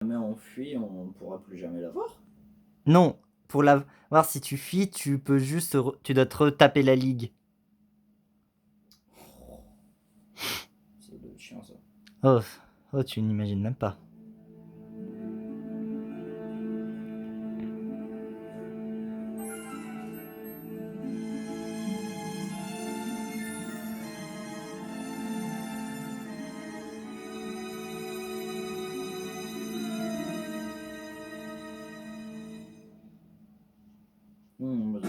jamais on fuit, on ne pourra plus jamais la voir. Non, pour la voir si tu fuis, tu peux juste tu dois te retaper la ligue. C'est de chiant ça. Oh, oh, tu n'imagines même pas. Moi,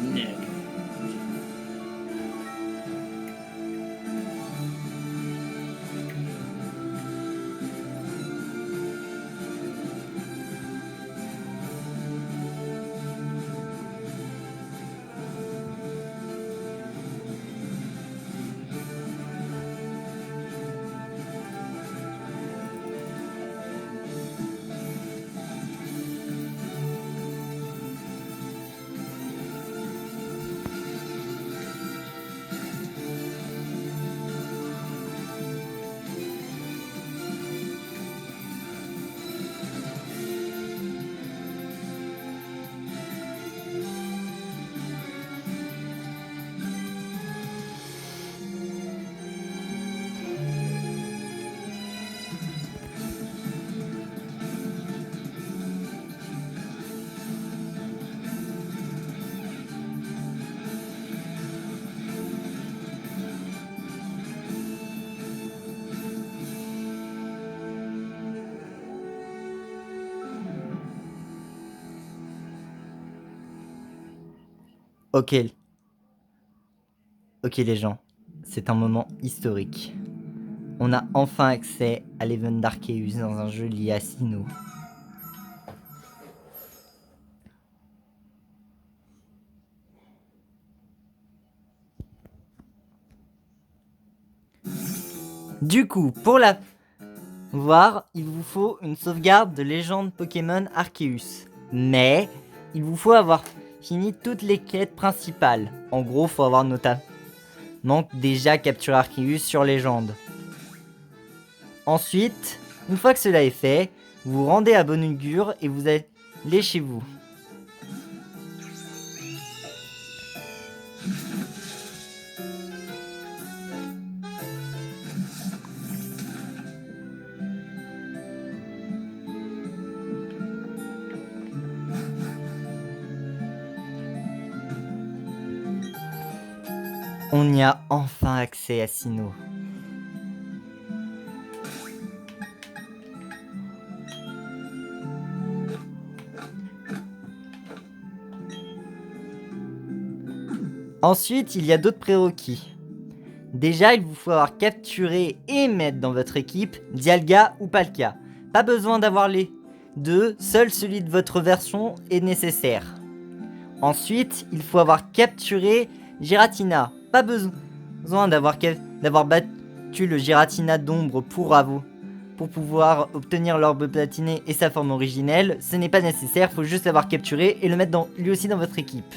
Nec. Ok, ok les gens, c'est un moment historique. On a enfin accès à l'Event d'Arceus dans un jeu lié à Sinnoh. Du coup, pour la voir, il vous faut une sauvegarde de légende Pokémon Arceus. Mais, il vous faut avoir fini toutes les quêtes principales. En gros, faut avoir notamment déjà capturé Arceus sur légende. Ensuite, une fois que cela est fait, vous vous rendez à Bonne-Augure et vous allez chez vous. On y a enfin accès à Sinnoh. Ensuite, il y a d'autres prérequis. Déjà, il vous faut avoir capturé et mettre dans votre équipe Dialga ou Palkia. Pas besoin d'avoir les deux, seul celui de votre version est nécessaire. Ensuite, il faut avoir capturé Giratina. Pas besoin d'avoir battu le Giratina d'ombre pour pouvoir obtenir l'orbe platiné et sa forme originelle. Ce n'est pas nécessaire, il faut juste l'avoir capturé et le mettre lui aussi dans votre équipe.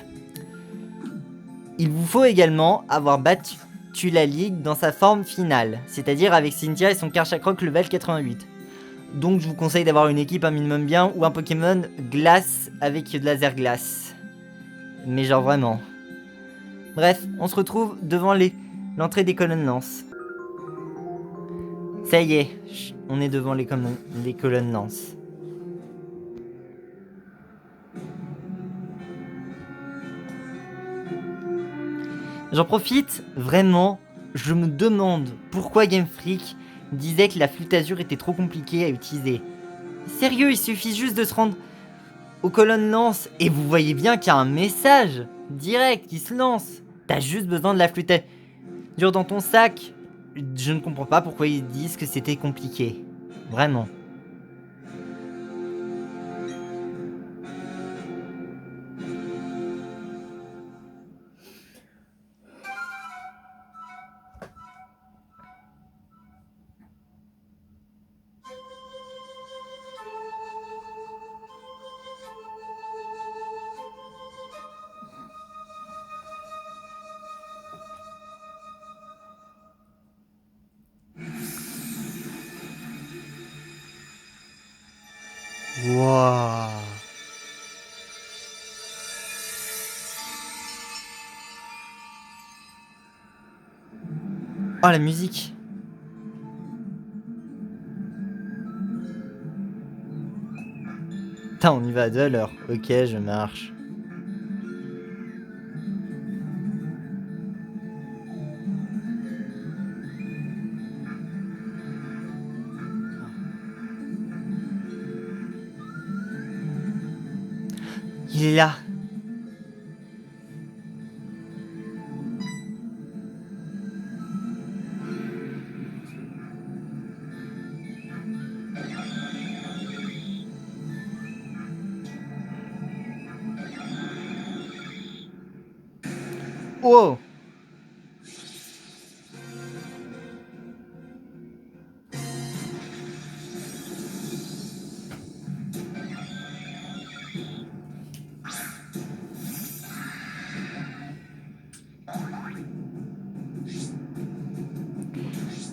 Il vous faut également avoir battu la ligue dans sa forme finale, c'est-à-dire avec Cynthia et son Karchakroc level 88. Donc je vous conseille d'avoir une équipe un minimum bien ou un Pokémon glace avec de laser glace. Mais genre vraiment. Bref, on se retrouve devant l'entrée des colonnes lance. Ça y est, on est devant les colonnes lance. J'en profite, vraiment, je me demande pourquoi Game Freak disait que la flûte azur était trop compliquée à utiliser. Sérieux, il suffit juste de se rendre aux colonnes lance et vous voyez bien qu'il y a un message direct qui se lance. T'as juste besoin de la flûte azur dans ton sac. Je ne comprends pas pourquoi ils disent que c'était compliqué. Vraiment. Waouh. Oh la musique. Putain, on y va à 2 à l'heure. Ok, je marche. Il est là. Oh.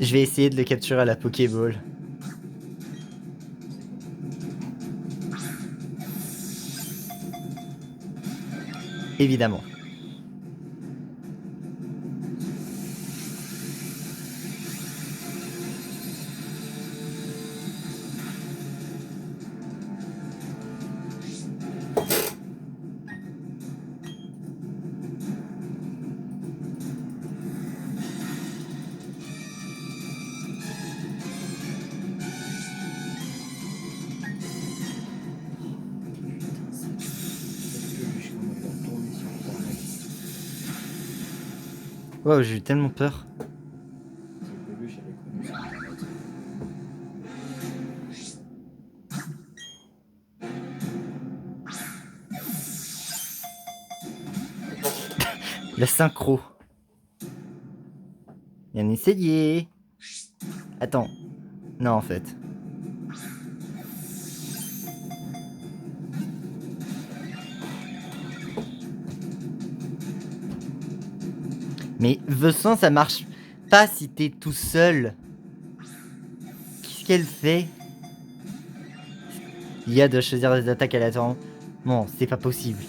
Je vais essayer de le capturer à la Pokéball. Évidemment. Waouh, j'ai eu tellement peur. Cette peluche, elle est connue sur Internet. La synchro. Bien essayé. Attends. Non, en fait. Mais Vessan, ça marche pas si t'es tout seul. Qu'est-ce qu'elle fait? L'IA doit choisir des attaques aléatoirement. Non, c'est pas possible.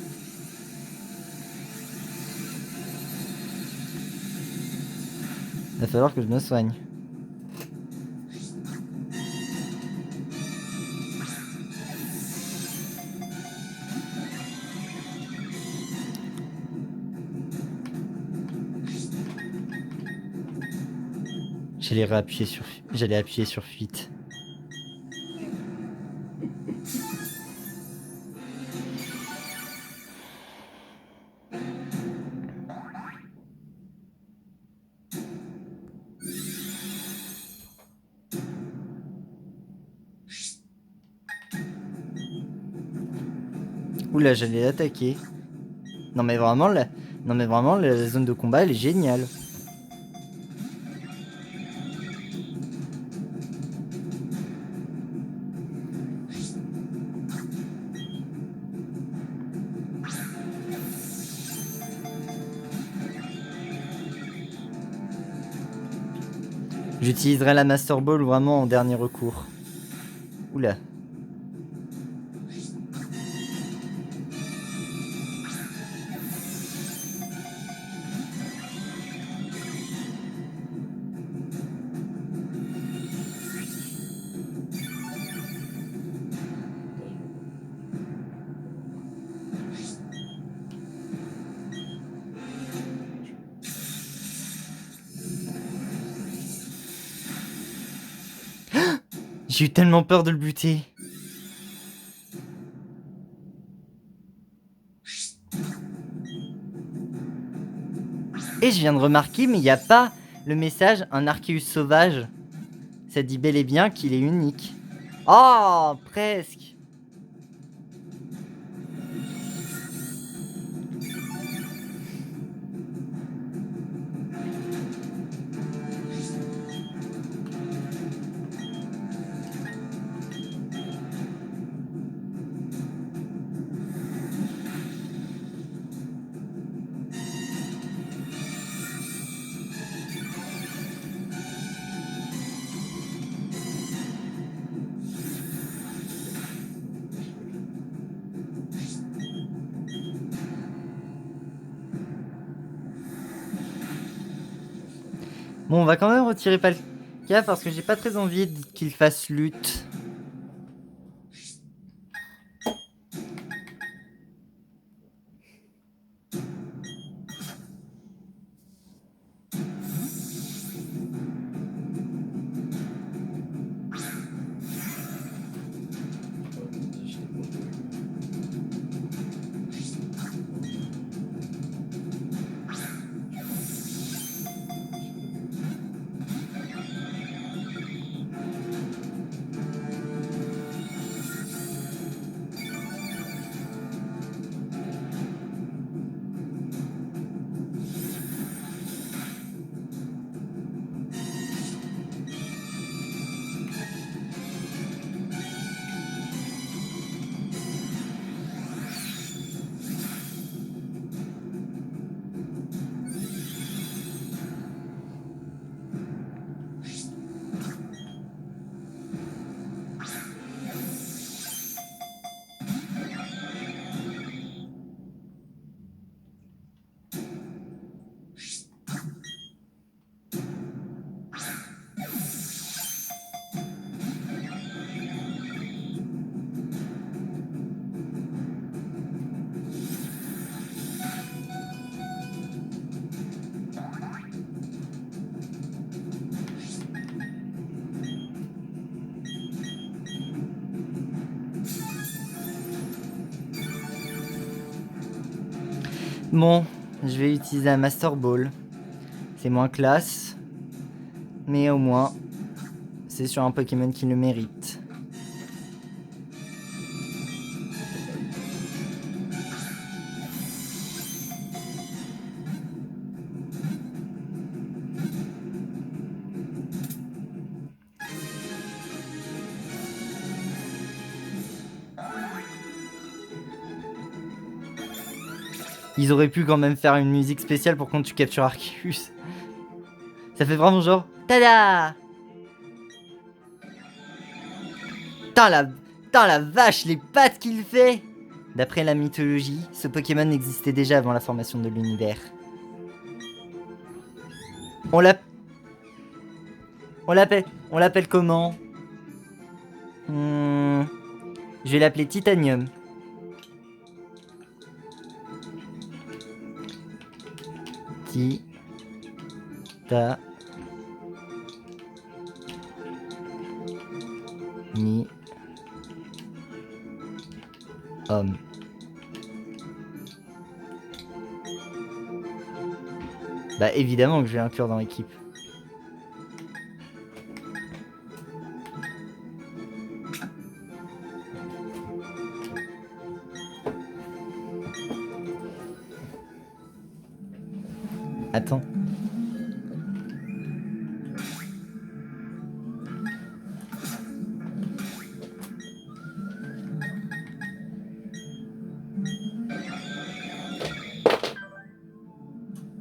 Va falloir que je me soigne. J'allais appuyer sur fuite. Oula, j'allais l'attaquer. Non mais vraiment, la zone de combat, elle est géniale. J'utiliserai la Master Ball vraiment en dernier recours. Oula. J'ai eu tellement peur de le buter. Et je viens de remarquer, mais il n'y a pas le message un Arceus sauvage. Ça dit bel et bien qu'il est unique. Oh, presque. Bon, on va quand même retirer Palkia parce que j'ai pas très envie qu'il fasse lutte. Je t'ai pas vu. Bon, je vais utiliser un Master Ball. C'est moins classe, mais au moins, c'est sur un Pokémon qui le mérite. Ils auraient pu quand même faire une musique spéciale pour quand tu captures Arceus. Ça fait vraiment genre... Tada! Putain la vache, les pattes qu'il fait! D'après la mythologie, ce Pokémon existait déjà avant la formation de l'univers. On l'appelle comment? Je vais l'appeler Titanium. Homme. Bah évidemment que je vais l'inclure dans l'équipe. Attends.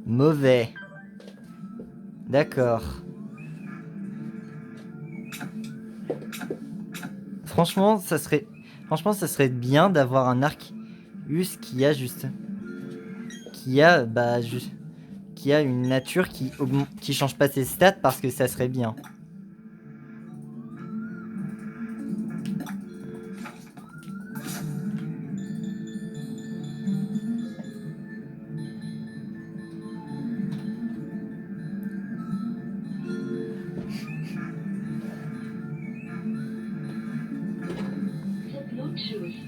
Mauvais. D'accord. Franchement, ça serait bien d'avoir un Arceus qui a juste... Qui a une nature qui change pas ses stats parce que ça serait bien.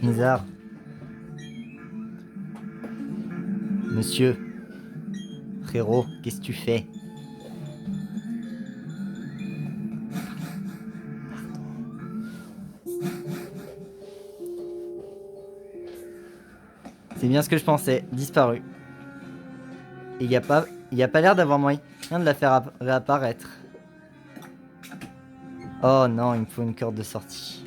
Nizar. Monsieur. Frérot, qu'est-ce que tu fais? C'est bien ce que je pensais. Disparu. Et il y a pas l'air d'avoir moyen de la faire réapparaître. Oh non, il me faut une corde de sortie.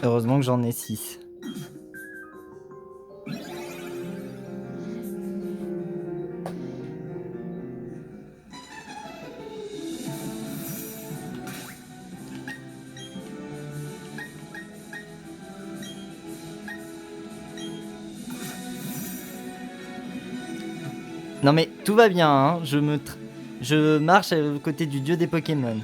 Heureusement que j'en ai 6. Non mais tout va bien, hein. Je marche à côté du dieu des Pokémon.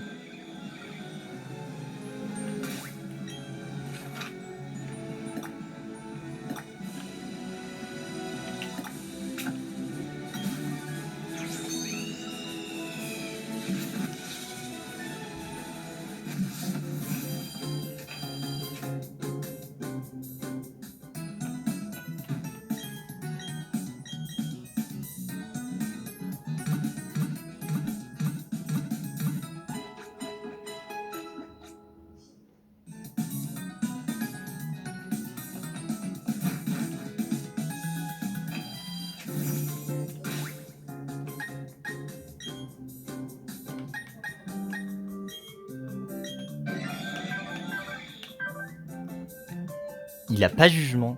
Il a pas jugement.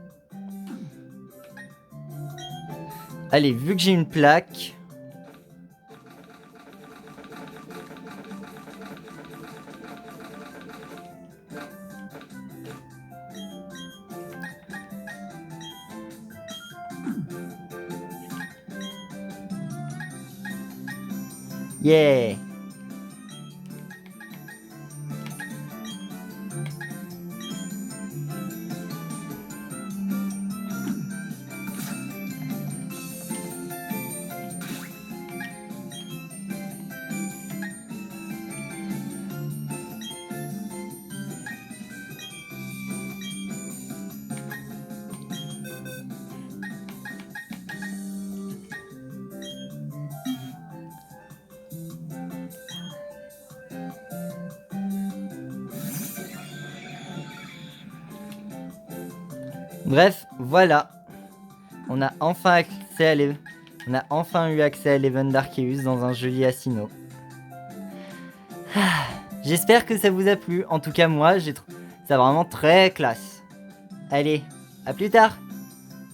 Allez, vu que j'ai une plaque... Yeah! Bref, voilà. On a enfin eu accès à l'Event d'Arceus dans un joli Asino. J'espère que ça vous a plu. En tout cas, moi, j'ai trouvé ça vraiment très classe. Allez, à plus tard!